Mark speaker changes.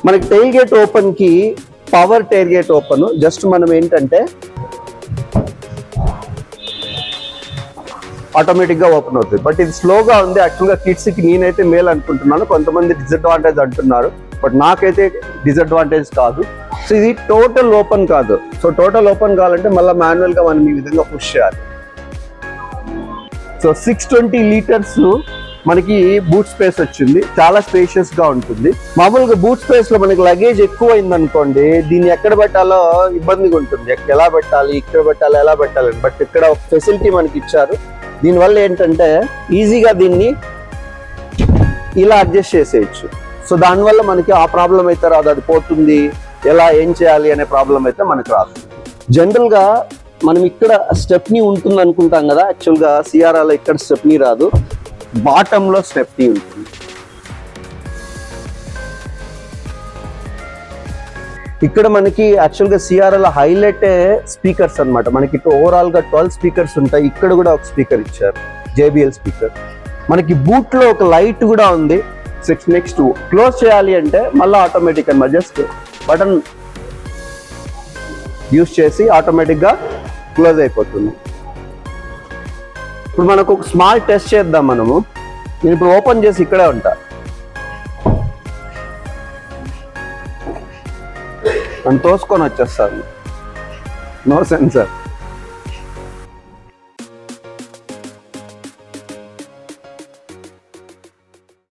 Speaker 1: మనకి tail gate open కి power tail gate open just మనం ఏంటంటే ఆటోమేటిక్ గా ఓపెన్ అవుతుంది. బట్ ఇది స్లోగా ఉంది. యాక్చువల్గా కిడ్స్ కి నేనైతే మేల్ అనుకుంటున్నాను, కొంతమంది డిసడ్వాంటేజ్ అంటున్నారు, బట్ నాకైతే డిసడ్వాంటేజ్ కాదు. సో ఇది టోటల్ ఓపెన్ కాదు. సో టోటల్ ఓపెన్ కావాలంటే మళ్ళీ మాన్యువల్ గా మనం ఈ విధంగా పుష్ చేయాలి. సో 620 లీటర్స్ మనకి బూట్ స్పేస్ వచ్చింది, చాలా స్పేషియస్ గా ఉంటుంది. మామూలుగా బూట్ స్పేస్ లో మనకి లగేజ్ ఎక్కువ అయింది అనుకోండి, దీన్ని ఎక్కడ పెట్టాలో ఇబ్బందిగా ఉంటుంది, ఎలా పెట్టాలి, ఇక్కడ పెట్టాలి, ఎలా పెట్టాలి. బట్ ఇక్కడ ఒక ఫెసిలిటీ మనకి ఇచ్చారు. దీనివల్ల ఏంటంటే ఈజీగా దీన్ని ఇలా అడ్జస్ట్ చేసేయచ్చు. సో దానివల్ల మనకి ఆ ప్రాబ్లం అయితే రాదు, అది పోతుంది, ఎలా ఏం చేయాలి అనే ప్రాబ్లం అయితే మనకు రాదు. జనరల్గా మనం ఇక్కడ స్టెప్నీ ఉంటుంది అనుకుంటాం కదా, యాక్చువల్గా సిఆర్ఆర్లో ఇక్కడ స్టెప్నీ రాదు, బాటంలో స్టెప్నీ ఉంటుంది. ఇక్కడ మనకి యాక్చువల్గా సిఆర్ఆర్లో హైలైట్ స్పీకర్స్ అనమాట. మనకి ఓవరాల్ గా 12 స్పీకర్స్ ఉంటాయి. ఇక్కడ కూడా ఒక స్పీకర్ ఇచ్చారు, JBL స్పీకర్. మనకి బూట్ లో ఒక లైట్ కూడా ఉంది. నెక్స్ట్ క్లోజ్ చేయాలి అంటే మళ్ళీ ఆటోమేటిక్ అనమాట, జస్ట్ బటన్ యూస్ చేసి ఆటోమేటిక్ గా క్లోజ్ అయిపోతుంది. ఇప్పుడు మనకు ఒక స్మాల్ టెస్ట్ చేద్దాం. నేను ఇప్పుడు ఓపెన్ చేసి ఇక్కడే ఉంటా, నన్ను తోసుకొని వచ్చేస్తాను, నో సెన్సర్.